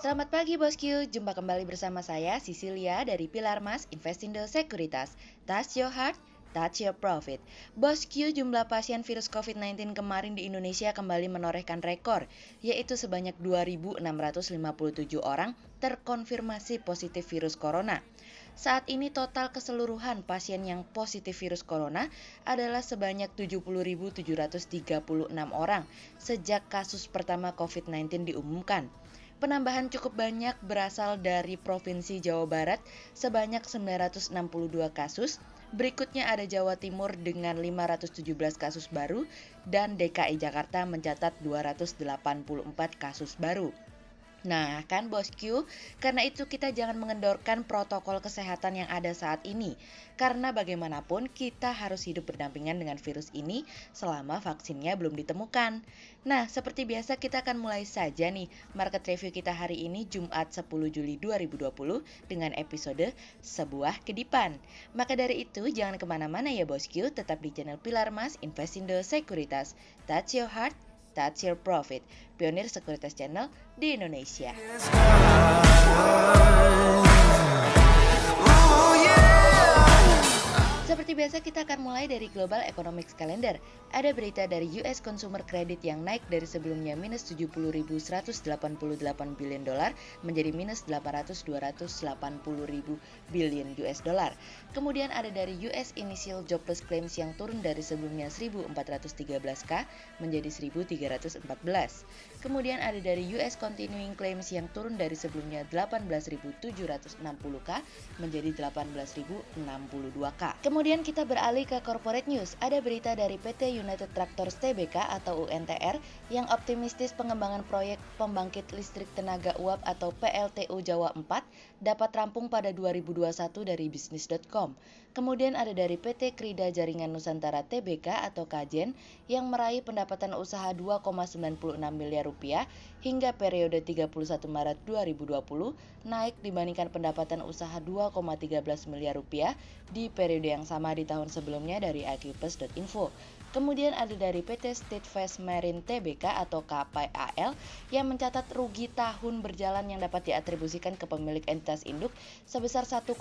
Selamat pagi bosku, jumpa kembali bersama saya Cecilia dari Pilar Mas Investindo Sekuritas. Touch your heart, touch your profit. Bosku, jumlah pasien virus COVID-19 kemarin di Indonesia kembali menorehkan rekor, yaitu sebanyak 2.657 orang terkonfirmasi positif virus corona. Saat ini total keseluruhan pasien yang positif virus corona adalah sebanyak 70.736 orang sejak kasus pertama COVID-19 diumumkan. Penambahan cukup banyak berasal dari Provinsi Jawa Barat sebanyak 962 kasus, berikutnya ada Jawa Timur dengan 517 kasus baru, dan DKI Jakarta mencatat 284 kasus baru. Nah kan bosku, karena itu kita jangan mengendorkan protokol kesehatan yang ada saat ini. Karena bagaimanapun kita harus hidup berdampingan dengan virus ini selama vaksinnya belum ditemukan. Nah seperti biasa kita akan mulai saja nih market review kita hari ini Jumat 10 Juli 2020 dengan episode Sebuah Kedipan. Maka dari itu jangan kemana-mana ya bosku, tetap di channel Pilar Mas Investindo Sekuritas. Touch your heart, touch your profit. Pionir Sekuritas Channel di Indonesia. Seperti biasa kita akan mulai dari Global Economics Calendar. Ada berita dari US Consumer Credit yang naik dari sebelumnya minus 70.188 billion dolar menjadi minus 800-280.000 billion US dollar. Kemudian ada dari US Initial Jobless Claims yang turun dari sebelumnya 1.413k menjadi 1.314. Kemudian ada dari US Continuing Claims yang turun dari sebelumnya 18.760k menjadi 18.062k. Kemudian kita beralih ke corporate news. Ada berita dari PT United Tractors Tbk atau UNTR yang optimistis pengembangan proyek pembangkit listrik tenaga uap atau PLTU Jawa 4 dapat rampung pada 2021 dari bisnis.com. Kemudian ada dari PT Krida Jaringan Nusantara Tbk atau Kajen yang meraih pendapatan usaha 2,96 miliar rupiah hingga periode 31 Maret 2020 naik dibandingkan pendapatan usaha 2,13 miliar rupiah di periode yang sama di tahun sebelumnya dari iqplus.info. Kemudian ada dari PT Steadfast Marine Tbk atau KPAL yang mencatat rugi tahun berjalan yang dapat diatribusikan ke pemilik entitas induk sebesar 1,30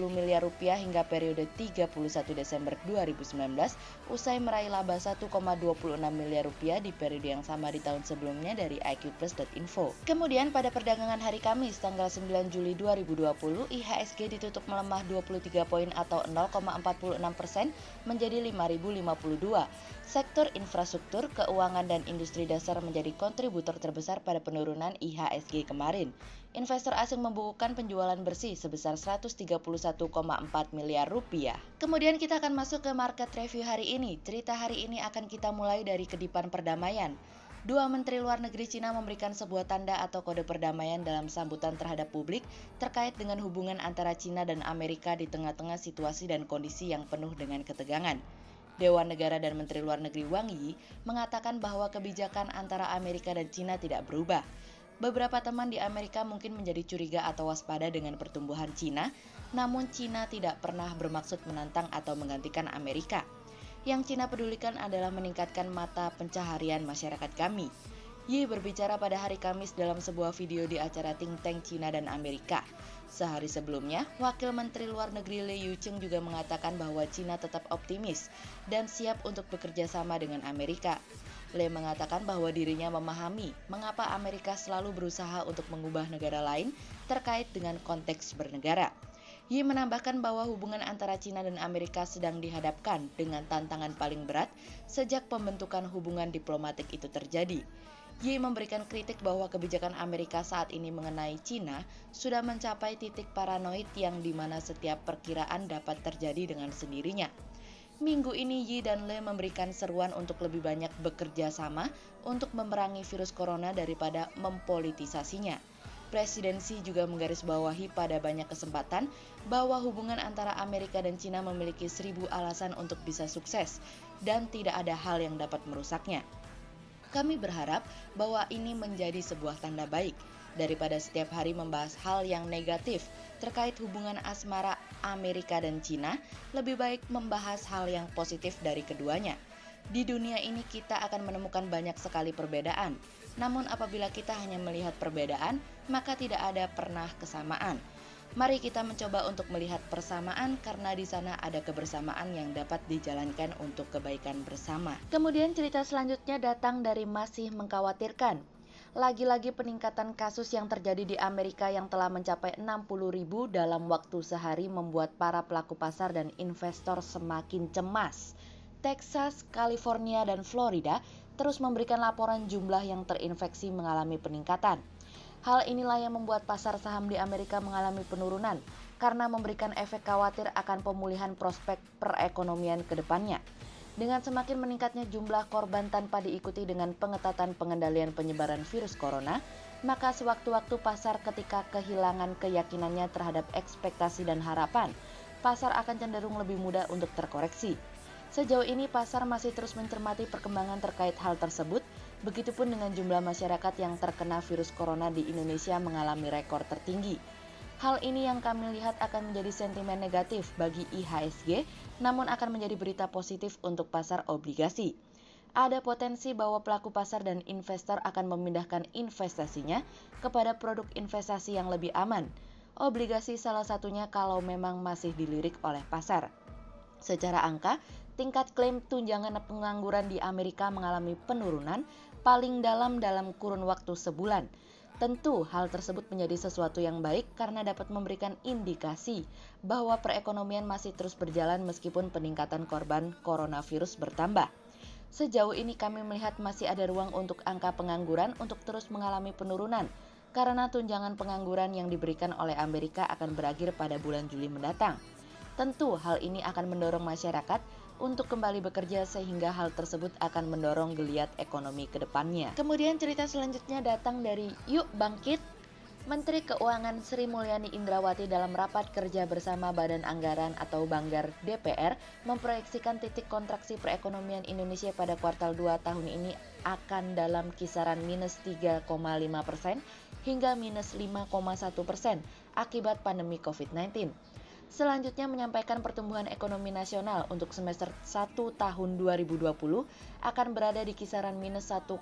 miliar rupiah hingga periode 31 Desember 2019 usai meraih laba 1,26 miliar rupiah di periode yang sama di tahun sebelumnya dari iqplus.info. Kemudian pada perdagangan hari Kamis tanggal 9 Juli 2020 IHSG ditutup melemah 23 poin atau 0,46% menjadi 5.052. Sektor infrastruktur, keuangan, dan industri dasar menjadi kontributor terbesar pada penurunan IHSG kemarin. Investor asing membukukan penjualan bersih sebesar 131,4 miliar rupiah. Kemudian kita akan masuk ke market review hari ini. Cerita hari ini akan kita mulai dari kedipan perdamaian. Dua menteri luar negeri Cina memberikan sebuah tanda atau kode perdamaian dalam sambutan terhadap publik terkait dengan hubungan antara Cina dan Amerika di tengah-tengah situasi dan kondisi yang penuh dengan ketegangan. Dewan Negara dan Menteri Luar Negeri Wang Yi mengatakan bahwa kebijakan antara Amerika dan Cina tidak berubah. Beberapa teman di Amerika mungkin menjadi curiga atau waspada dengan pertumbuhan Cina, namun Cina tidak pernah bermaksud menantang atau menggantikan Amerika. Yang Cina pedulikan adalah meningkatkan mata pencaharian masyarakat kami. Yi berbicara pada hari Kamis dalam sebuah video di acara think tank Cina dan Amerika. Sehari sebelumnya, Wakil Menteri Luar Negeri Li Yucheng juga mengatakan bahwa Cina tetap optimis dan siap untuk bekerja sama dengan Amerika. Li mengatakan bahwa dirinya memahami mengapa Amerika selalu berusaha untuk mengubah negara lain terkait dengan konteks bernegara. Yi menambahkan bahwa hubungan antara Cina dan Amerika sedang dihadapkan dengan tantangan paling berat sejak pembentukan hubungan diplomatik itu terjadi. Yi memberikan kritik bahwa kebijakan Amerika saat ini mengenai Cina sudah mencapai titik paranoid yang dimana setiap perkiraan dapat terjadi dengan sendirinya. Minggu ini Yi dan Le memberikan seruan untuk lebih banyak bekerja sama untuk memerangi virus corona daripada mempolitisasinya. Presidensi juga menggarisbawahi pada banyak kesempatan bahwa hubungan antara Amerika dan Cina memiliki 1000 alasan untuk bisa sukses dan tidak ada hal yang dapat merusaknya. Kami berharap bahwa ini menjadi sebuah tanda baik daripada setiap hari membahas hal yang negatif terkait hubungan asmara Amerika dan Cina, lebih baik membahas hal yang positif dari keduanya. Di dunia ini kita akan menemukan banyak sekali perbedaan, Namun apabila kita hanya melihat perbedaan, maka tidak ada pernah kesamaan. Mari kita mencoba untuk melihat persamaan karena di sana ada kebersamaan yang dapat dijalankan untuk kebaikan bersama. Kemudian cerita selanjutnya datang dari masih mengkhawatirkan. Lagi-lagi peningkatan kasus yang terjadi di Amerika yang telah mencapai 60.000 dalam waktu sehari membuat para pelaku pasar dan investor semakin cemas. Texas, California, dan Florida terus memberikan laporan jumlah yang terinfeksi mengalami peningkatan. Hal inilah yang membuat pasar saham di Amerika mengalami penurunan karena memberikan efek khawatir akan pemulihan prospek perekonomian ke depannya. Dengan semakin meningkatnya jumlah korban tanpa diikuti dengan pengetatan pengendalian penyebaran virus corona, maka sewaktu-waktu pasar ketika kehilangan keyakinannya terhadap ekspektasi dan harapan, pasar akan cenderung lebih mudah untuk terkoreksi. Sejauh ini pasar masih terus mencermati perkembangan terkait hal tersebut, begitupun dengan jumlah masyarakat yang terkena virus corona di Indonesia mengalami rekor tertinggi. Hal ini yang kami lihat akan menjadi sentimen negatif bagi IHSG, namun akan menjadi berita positif untuk pasar obligasi. Ada potensi bahwa pelaku pasar dan investor akan memindahkan investasinya kepada produk investasi yang lebih aman. Obligasi salah satunya kalau memang masih dilirik oleh pasar. Secara angka, tingkat klaim tunjangan pengangguran di Amerika mengalami penurunan paling dalam kurun waktu sebulan. Tentu hal tersebut menjadi sesuatu yang baik karena dapat memberikan indikasi bahwa perekonomian masih terus berjalan meskipun peningkatan korban coronavirus bertambah. Sejauh ini kami melihat masih ada ruang untuk angka pengangguran untuk terus mengalami penurunan karena tunjangan pengangguran yang diberikan oleh Amerika akan berakhir pada bulan Juli mendatang. Tentu hal ini akan mendorong masyarakat untuk kembali bekerja sehingga hal tersebut akan mendorong geliat ekonomi ke depannya. Kemudian cerita selanjutnya datang dari Yuk Bangkit. Menteri Keuangan Sri Mulyani Indrawati dalam rapat kerja bersama Badan Anggaran atau Banggar DPR memproyeksikan titik kontraksi perekonomian Indonesia pada kuartal 2 tahun ini akan dalam kisaran minus 3,5% hingga minus 5,1% akibat pandemi COVID-19. Selanjutnya menyampaikan pertumbuhan ekonomi nasional untuk semester 1 tahun 2020 akan berada di kisaran minus 1,1%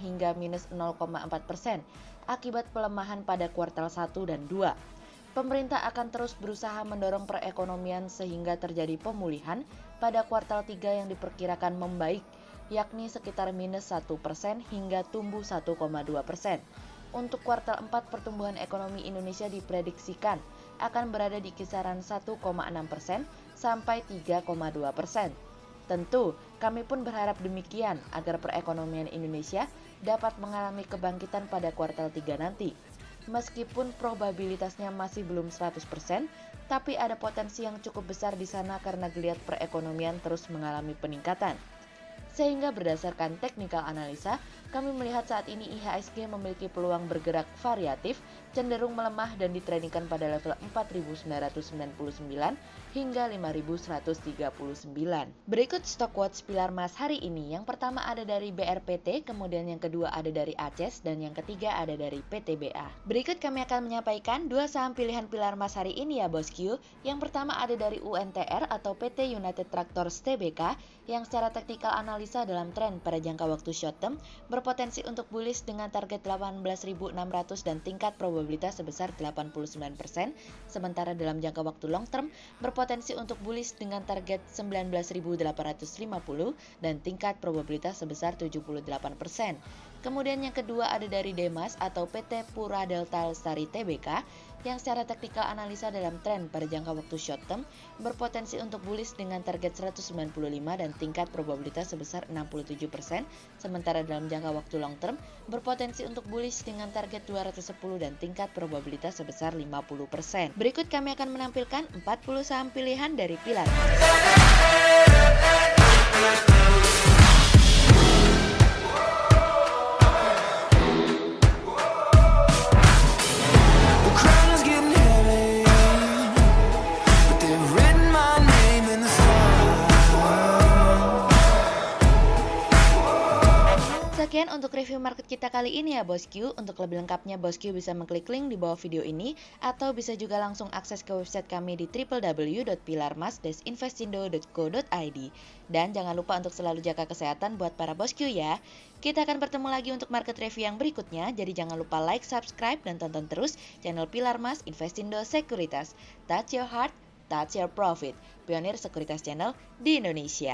hingga minus 0,4% akibat pelemahan pada kuartal 1 dan 2. Pemerintah akan terus berusaha mendorong perekonomian sehingga terjadi pemulihan pada kuartal 3 yang diperkirakan membaik, yakni sekitar minus 1% hingga tumbuh 1,2%. Untuk kuartal 4 pertumbuhan ekonomi Indonesia diprediksikan akan berada di kisaran 1,6% sampai 3,2%. Tentu, kami pun berharap demikian agar perekonomian Indonesia dapat mengalami kebangkitan pada kuartal 3 nanti. Meskipun probabilitasnya masih belum 100%, tapi ada potensi yang cukup besar di sana karena geliat perekonomian terus mengalami peningkatan. Sehingga berdasarkan technical analisa, kami melihat saat ini IHSG memiliki peluang bergerak variatif, cenderung melemah dan ditradingkan pada level 4.999 hingga 5.139. Berikut stock watch pilar emas hari ini. Yang pertama ada dari BRPT, kemudian yang kedua ada dari ACES, dan yang ketiga ada dari PTBA. Berikut kami akan menyampaikan dua saham pilihan pilar emas hari ini ya bosku. Yang pertama ada dari UNTR atau PT United Tractors Tbk yang secara teknikal analisa dalam tren pada jangka waktu short term berpotensi untuk bullish dengan target 18.600 dan tingkat probabilitas sebesar 89%, sementara dalam jangka waktu long term berpotensi untuk bullish dengan target 19.850 dan tingkat probabilitas sebesar 78%. Kemudian yang kedua ada dari Demas atau PT Pura Delta Lestari Tbk yang secara teknikal analisa dalam tren pada jangka waktu short term berpotensi untuk bullish dengan target 195 dan tingkat probabilitas sebesar 67%, sementara dalam jangka waktu long term berpotensi untuk bullish dengan target 210 dan tingkat probabilitas sebesar 50%. Berikut kami akan menampilkan 40 saham pilihan dari pilar. Sekian untuk review market kita kali ini ya Bosku. Untuk lebih lengkapnya Bosku bisa mengklik link di bawah video ini atau bisa juga langsung akses ke website kami di www.pilarmas-investindo.co.id. Dan jangan lupa untuk selalu jaga kesehatan buat para Bosku ya. Kita akan bertemu lagi untuk market review yang berikutnya, jadi jangan lupa like, subscribe, dan tonton terus channel Pilar Mas Investindo Sekuritas. Touch your heart, touch your profit. Pionir Sekuritas Channel di Indonesia.